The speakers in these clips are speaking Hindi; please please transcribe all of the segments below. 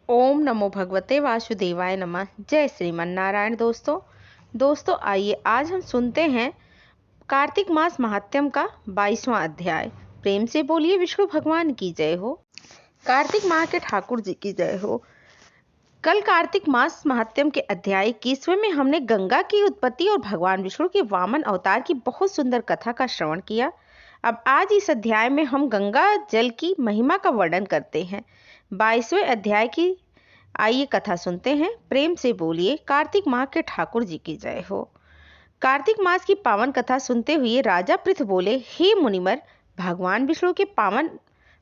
ओम नमो भगवते वासुदेवाय नमः। जय श्रीमन नारायण। दोस्तों आइए आज हम सुनते हैं कार्तिक मास महात्म्य का 22वां अध्याय। प्रेम से बोलिए विष्णु भगवान की जय हो, कार्तिक माह के ठाकुर जी की जय हो। कल कार्तिक मास महात्म्य के अध्याय 21वें में हमने गंगा की उत्पत्ति और भगवान विष्णु के वामन अवतार की बहुत सुंदर कथा का श्रवण किया। अब आज इस अध्याय में हम गंगा जल की महिमा का वर्णन करते हैं। 22वें अध्याय की आइए कथा सुनते हैं। प्रेम से बोलिए कार्तिक माह के ठाकुर जी की जय हो। कार्तिक मास की पावन कथा सुनते हुए राजा पृथ बोले, हे मुनिवर, भगवान विष्णु के पावन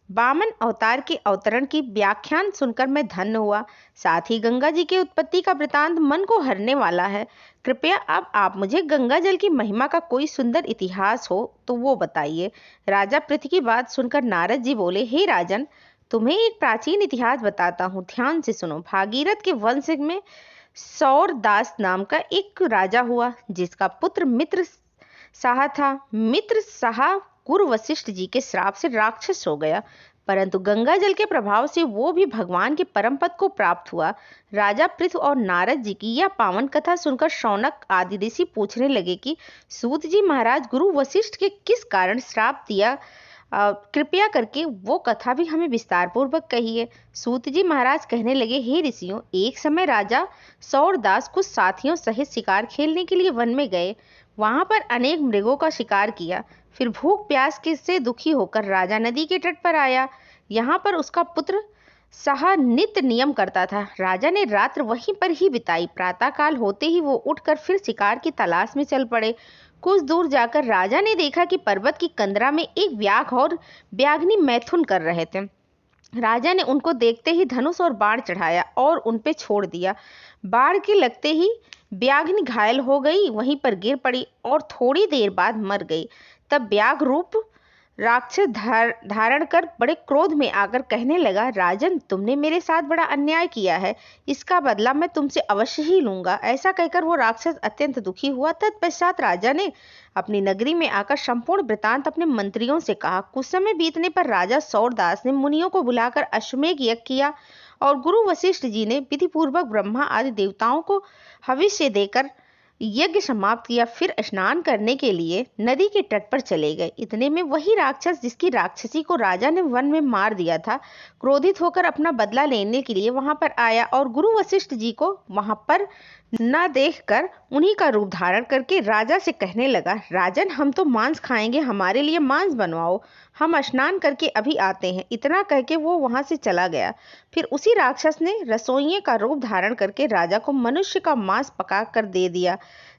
वामन अवतार के अवतरण की व्याख्यान सुनकर मैं धन्य हुआ। साथ ही गंगा जी की उत्पत्ति का वृतांत मन को हरने वाला है। कृपया अब आप मुझे गंगा जल की महिमा का कोई सुंदर इतिहास हो तो वो बताइए। राजा पृथ की बात सुनकर नारद जी बोले, हे राजन, तुम्हें एक प्राचीन इतिहास बताता हूँ, ध्यान से सुनो। भागीरथ के वंश में सौरदास नाम का एक राजा हुआ, जिसका पुत्र मित्र साहा था। मित्र साहा गुरु वशिष्ठ जी के श्राप से राक्षस हो गया, परंतु गंगा जल के प्रभाव से वो भी भगवान के परम पद को प्राप्त हुआ। राजा पृथ और नारद जी की यह पावन कथा सुनकर शौनक आदि ऋषि पूछने लगे कि सूत जी महाराज, गुरु वशिष्ठ के किस कारण श्राप दिया, कृपया करके वो कथा भी हमें विस्तार पूर्वक कहिए। सूत जी महाराज कहने लगे, हे ऋषियों, एक समय राजा सौरदास कुछ साथियों सहित शिकार खेलने के लिए वन में गए। वहां पर अनेक मृगों का शिकार किया। फिर भूख प्यास के से दुखी होकर राजा नदी के तट पर आया। यहाँ पर उसका पुत्र साहा नित्य नियम करता था। राजा ने रात्र वहीं पर ही बिताई। प्रातःकाल होते ही वो उठकर फिर शिकार की तलाश में चल पड़े। कुछ दूर जाकर राजा ने देखा कि पर्वत की कंदरा में एक व्याघ्र और व्याघ्नी मैथुन कर रहे थे। राजा ने उनको देखते ही धनुष और बाण चढ़ाया और उन पे छोड़ दिया। बाण के लगते ही व्याघ्नी घायल हो गई, वहीं पर गिर पड़ी और थोड़ी देर बाद मर गई। तब व्याघ्र रूप राक्षस धारण कर बड़े क्रोध में आकर कहने लगा, राजन, तुमने मेरे साथ बड़ा अन्याय किया है, इसका बदला मैं तुमसे अवश्य ही लूंगा। ऐसा कहकर वो राक्षस अत्यंत दुखी हुआ। तत्पश्चात राजा ने अपनी नगरी में आकर संपूर्ण वृतांत अपने मंत्रियों से कहा। कुछ समय बीतने पर राजा सौरदास ने मुनियों को बुलाकर अश्वमेध यज्ञ किया और गुरु वशिष्ठ जी ने विधि पूर्वक ब्रह्मा आदि देवताओं को हविष्य देकर यज्ञ समाप्त किया। फिर स्नान करने के लिए नदी के तट पर चले गए। इतने में वही राक्षस जिसकी राक्षसी को राजा ने वन में मार दिया था, क्रोधित होकर अपना बदला लेने के लिए वहां पर आया और गुरु वशिष्ठ जी को वहां पर न देखकर उन्हीं का रूप धारण करके राजा से कहने लगा, राजन, हम तो मांस खाएंगे, हमारे लिए मांस बनवाओ, हम स्नान करके अभी आते हैं। इतना कहके वो वहां से चला गया। फिर उसी राक्षस ने रसोइये का रूप धारण करके राजा को मनुष्य का मांस पका कर दे दिया।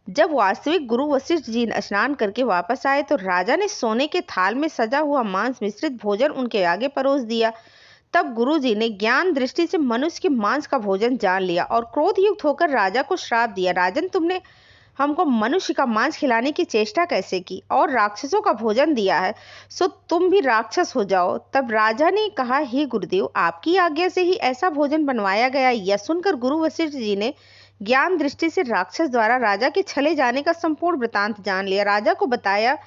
जब वास्तविक गुरु वशिष्ठ जी स्नान करके वापस आए तो राजा ने सोने के थाल में सजा हुआ मांस मिश्रित भोजन उनके आगे परोस दिया। तब गुरु जी ने ज्ञान दृष्टि से मनुष्य के मांस का भोजन जान लिया और क्रोध युक्त होकर राजा को श्राप दिया, राजन, तुमने हमको मनुष्य का मांस खिलाने की चेष्टा कैसे की और राक्षसों का भोजन दिया है, सो तुम भी राक्षस हो जाओ। तब राजा ने कहा, हे गुरुदेव, आपकी आज्ञा से ही ऐसा भोजन बनवाया गया। यह सुनकर गुरु वशिष्ठ जी ने ज्ञान दृष्टि से राक्षस द्वारा राजा के छले जाने का संपूर्ण वृतांत जान लिया, राजा को बताया।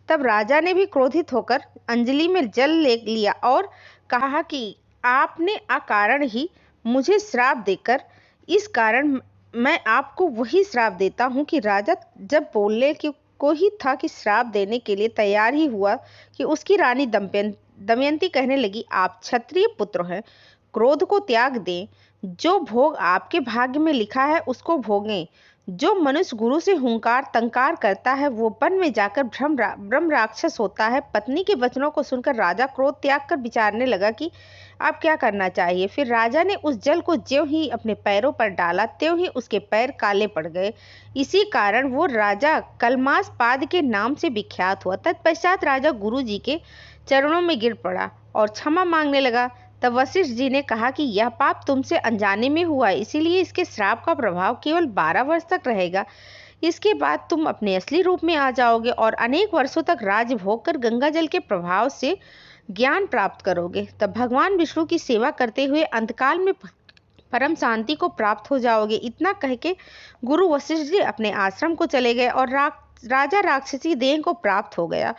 तब राजा ने भी क्रोधित होकर अंजलि में जल ले लिया और कहा कि आपने अकारण ही मुझे श्राप देकर, इस कारण मैं आपको वही श्राप देता हूँ कि राजा जब बोलने को ही था कि श्राप देने के लिए तैयार ही हुआ कि उसकी रानी दमयंती कहने लगी, आप क्षत्रिय पुत्र हैं, क्रोध को त्याग दें, जो भोग आपके भाग्य में लिखा है उसको भोगें। जो मनुष्य गुरु से हुंकार तंकार करता है वो वन में जाकर ब्रह्म राक्षस होता है। पत्नी के वचनों को सुनकर राजा क्रोध त्याग कर विचारने लगा कि अब क्या करना चाहिए। फिर राजा ने उस जल को ज्यों ही अपने पैरों पर डाला त्यों ही उसके पैर काले पड़ गए। इसी कारण वो राजा कलमास पाद के नाम से विख्यात हुआ। तत्पश्चात राजा गुरु जी के चरणों में गिर पड़ा और क्षमा मांगने लगा। तब वशिष्ठ जी ने कहा कि यह पाप तुमसे अनजाने में हुआ है, इसीलिए इसके श्राप का प्रभाव केवल 12 वर्ष तक रहेगा। इसके बाद तुम अपने असली रूप में आ जाओगे और अनेक वर्षों तक राज्य भोग कर गंगा जल के प्रभाव से ज्ञान प्राप्त करोगे। तब भगवान विष्णु की सेवा करते हुए अंतकाल में परम शांति को प्राप्त हो जाओगे। इतना कह के गुरु वशिष्ठ जी अपने आश्रम को चले गए और राजा राक्षसी देह को प्राप्त हो गया।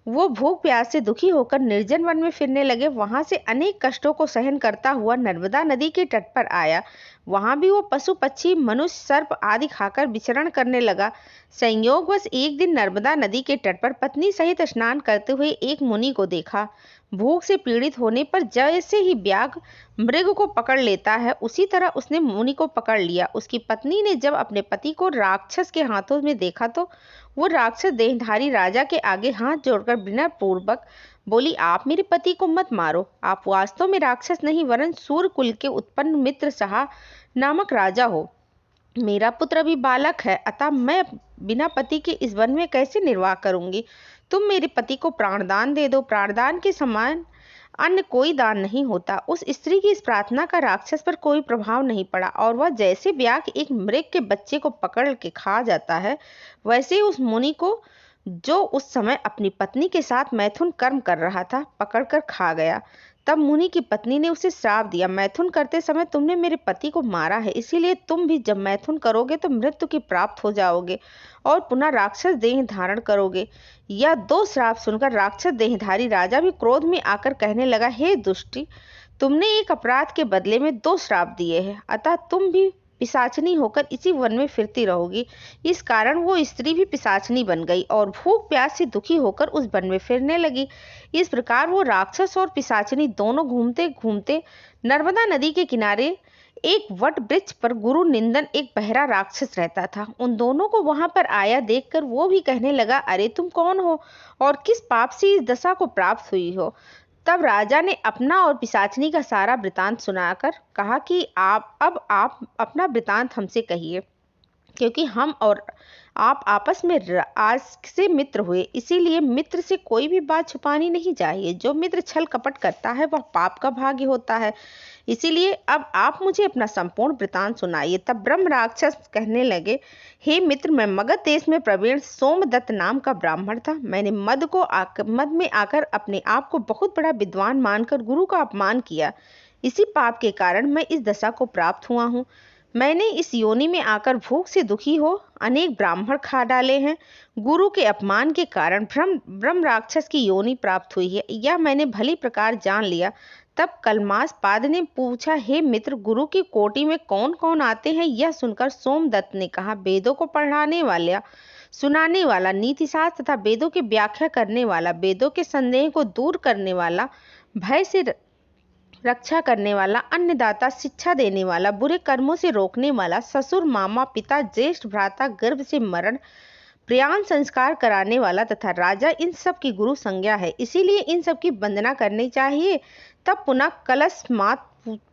वो भूख प्यास से दुखी होकर निर्जन वन में फिरने लगे। वहां से अनेक कष्टों को सहन करता हुआ नर्मदा नदी के तट पर आया। वहां भी वो पशु पक्षी मनुष्य सर्प आदि खाकर विचरण करने लगा। संयोगवश एक दिन नर्मदा नदी के तट पर पत्नी सहित स्नान करते हुए एक मुनि को देखा। भूख से पीड़ित होने पर जैसे ही व्याघ्र मृग को पकड़ लेता है, उसी तरह उसने मुनि को पकड़ लिया। उसकी पत्नी ने जब अपने पति को राक्षस के हाथों में देखा तो वो राक्षस देहधारी राजा के आगे हाथ जोड़कर विनय पूर्वक बोली, आप मेरे पति को मत मारो। आप वास्तव में राक्षस नहीं वरन सूर्य कुल के उत्पन्न मित्र सहा नामक राजा हो। मेरा पुत्र अभी बालक है, अतः मैं बिना पति के इस वन में कैसे निर्वाह करूंगी। तुम मेरे पति को प्राणदान दे दो। प्राणदान के समान अन्य कोई दान नहीं होता। उस स्त्री की इस प्रार्थना का राक्षस पर कोई प्रभाव नहीं पड़ा और वह जैसे व्याघ्र एक मृग के बच्चे को पकड़ के खा जाता है, वैसे ही उस मुनि को, जो उस समय अपनी पत्नी के साथ मैथुन कर्म कर रहा था, पकड़कर खा गया। तब मुनि की पत्नी ने उसे श्राप दिया, मैथुन करते समय तुमने मेरे पति को मारा है, इसीलिए तुम भी जब मैथुन करोगे तो मृत्यु की प्राप्त हो जाओगे और पुनः राक्षस देह धारण करोगे। यह दो श्राप सुनकर राक्षस देहधारी राजा भी क्रोध में आकर कहने लगा, हे दुष्टी, तुमने एक अपराध के बदले में दो श्राप दिए हैं, अतः तुम भी पिशाचनी होकर इसी वन में फिरती रहोगी। इस कारण वो स्त्री भी पिशाचनी बन गई और भूख प्यास से दुखी होकर उस वन में फिरने लगी। इस प्रकार वो राक्षस और पिशाचनी दोनों घूमते घूमते नर्मदा नदी के किनारे एक वट वृक्ष पर गुरु निंदन एक बहरा राक्षस रहता था। उन दोनों को वहां पर आया देखकर वो भी कहने लगा, अरे तुम कौन हो और किस पाप से इस दशा को प्राप्त हुई हो। तब राजा ने अपना और पिशाचनी का सारा वृतांत सुनाकर कहा कि आप अपना वृतांत हमसे कहिए, क्योंकि हम और आप आपस में आज से मित्र हुए, इसीलिए मित्र से कोई भी बात छुपानी नहीं चाहिए। जो मित्र छल कपट करता है वह पाप का भागी होता है। इसीलिए अब आप मुझे अपना संपूर्ण वृतांत सुनाइए। तब ब्रह्म राक्षस कहने लगे, हे मित्र, मैं मगध देश में प्रवीण सोमदत्त नाम का ब्राह्मण था। मैंने मद में आकर अपने आप को बहुत बड़ा विद्वान मानकर गुरु का अपमान किया। इसी पाप के कारण मैं इस दशा को प्राप्त हुआ हूँ। मैंने इस योनि में आकर भूख से दुखी हो अनेक ब्राह्मण खा डाले हैं। गुरु के अपमान के कारण ब्रह्म राक्षस की योनि प्राप्त हुई है, यह मैंने भली प्रकार जान लिया। तब कलमास पाद ने पूछा, हे मित्र, गुरु की कोटि में कौन कौन आते हैं। यह सुनकर सोमदत्त ने कहा, वेदों को पढ़ाने वाला, सुनाने वाला, नीति शास्त्र तथा वेदों की व्याख्या करने वाला, वेदों के संदेह को दूर करने वाला, भय से रक्षा करने वाला, अन्नदाता, शिक्षा देने वाला, बुरे कर्मों से रोकने वाला, ससुर, मामा, पिता, ज्येष्ठ भ्राता, गर्भ से मरण, प्रयाण संस्कार कराने वाला तथा राजा, इन सब की गुरु संज्ञा है। इसीलिए इन सब की वंदना करनी चाहिए। तब पुनः कलश मात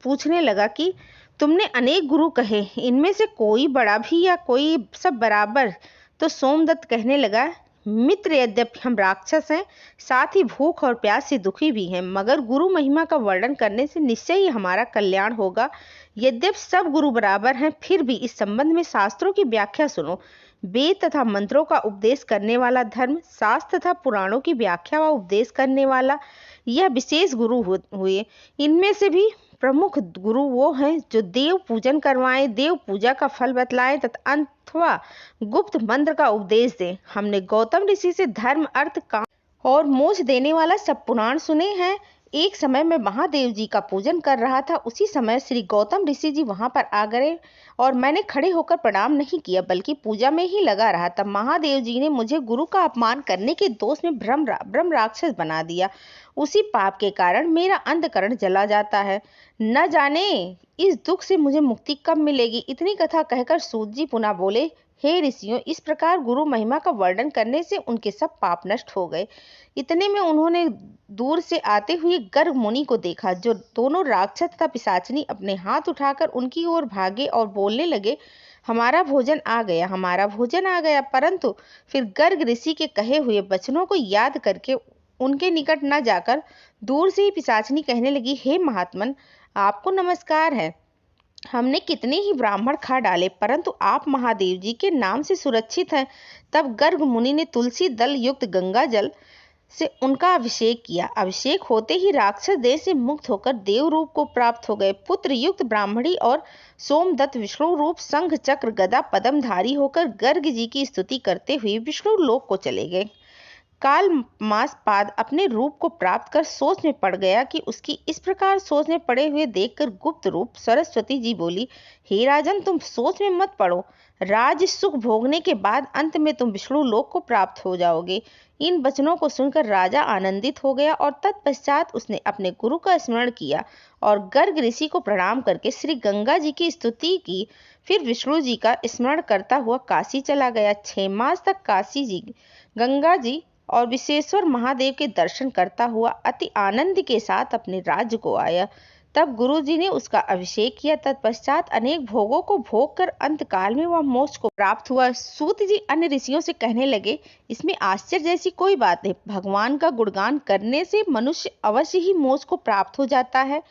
पूछने लगा कि तुमने अनेक गुरु कहे, इनमें से कोई बड़ा भी या कोई सब बराबर। तो सोमदत्त कहने लगा, मित्र, यद्यपि हम राक्षस हैं, साथ ही भूख और प्यास से दुखी भी हैं, मगर गुरु महिमा का वर्णन करने से निश्चय ही हमारा कल्याण होगा। यद्यपि सब गुरु बराबर हैं, फिर भी इस संबंध में शास्त्रों की व्याख्या सुनो। वेद तथा मंत्रों का उपदेश करने वाला, धर्म शास्त्र तथा पुराणों की व्याख्या व उपदेश करने वाला, यह विशेष गुरु हुए। इनमें से भी प्रमुख गुरु वो हैं जो देव पूजन करवाएं, देव पूजा का फल बतलाएं तथा अथवा गुप्त मंत्र का उपदेश दें। हमने गौतम ऋषि से धर्म, अर्थ, काम और मोक्ष देने वाला सब पुराण सुने हैं। एक समय मैं महादेव जी का पूजन कर रहा था। उसी समय श्री गौतम ऋषि जी वहां पर आ गए और मैंने खड़े होकर प्रणाम नहीं किया, बल्कि पूजा में ही लगा रहा। तब महादेव जी ने मुझे गुरु का अपमान करने के दोष में ब्रह्म राक्षस बना दिया। उसी पाप के कारण मेरा अंधकरण जला जाता है। न जाने इस दुख से मुझे मुक्ति कब मिलेगी। इतनी कथा कहकर सूत जी पुनः बोले, हे ऋषियों, इस प्रकार गुरु महिमा का वर्णन करने से उनके सब पाप नष्ट हो गए। इतने में उन्होंने दूर से आते हुए गर्ग मुनि को देखा, जो दोनों राक्षस तथा पिशाचनी अपने हाथ उठाकर उनकी ओर भागे और बोलने लगे, हमारा भोजन आ गया, हमारा भोजन आ गया। परंतु फिर गर्ग ऋषि के कहे हुए वचनों को याद करके उनके निकट न जाकर दूर से ही पिशाचनी कहने लगी, हे महात्मन, आपको नमस्कार है। हमने कितने ही ब्राह्मण खा डाले, परंतु आप महादेव जी के नाम से सुरक्षित हैं। तब गर्ग मुनि ने तुलसी दल युक्त गंगा जल से उनका अभिषेक किया। अभिषेक होते ही राक्षस देह से मुक्त होकर देव रूप को प्राप्त हो गए। पुत्र युक्त ब्राह्मणी और सोमदत्त विष्णु रूप शंख चक्र गदा पद्मधारी होकर गर्ग जी की स्तुति करते हुए विष्णु लोक को चले गए। काल मास पाद अपने रूप को प्राप्त कर सोच में पड़ गया कि उसकी इस प्रकार सोच में पड़े हुए देखकर गुप्त रूप सरस्वती जी बोली, हे राजन, तुम सोच में मत पड़ो। राज सुख भोगने के बाद अंत में तुम विष्णु लोक को प्राप्त हो जाओगे। इन वचनों को सुनकर राजा आनंदित हो गया और तत्पश्चात उसने अपने गुरु का स्मरण किया और गर्ग ऋषि को प्रणाम करके श्री गंगा जी की स्तुति की। फिर विष्णु जी का स्मरण करता हुआ काशी चला गया। 6 मास तक काशी जी, गंगा जी और विश्वेश्वर महादेव के दर्शन करता हुआ अति आनंद के साथ अपने राज्य को आया। तब गुरु जी ने उसका अभिषेक किया। तत्पश्चात अनेक भोगों को भोग कर अंतकाल में वह मोक्ष को प्राप्त हुआ। सूत जी अन्य ऋषियों से कहने लगे, इसमें आश्चर्य जैसी कोई बात नहीं। भगवान का गुणगान करने से मनुष्य अवश्य ही मोक्ष को प्राप्त हो जाता है।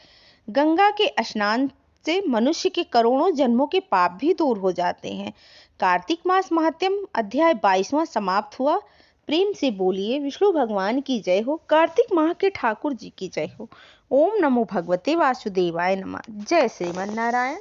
गंगा के स्नान से मनुष्य के करोड़ों जन्मों के पाप भी दूर हो जाते हैं। कार्तिक मास महात्म्य अध्याय 22वां समाप्त हुआ। प्रेम से बोलिए विष्णु भगवान की जय हो, कार्तिक माह के ठाकुर जी की जय हो। ओम नमो भगवते वासुदेवाय नमः। जय श्रीमन नारायण।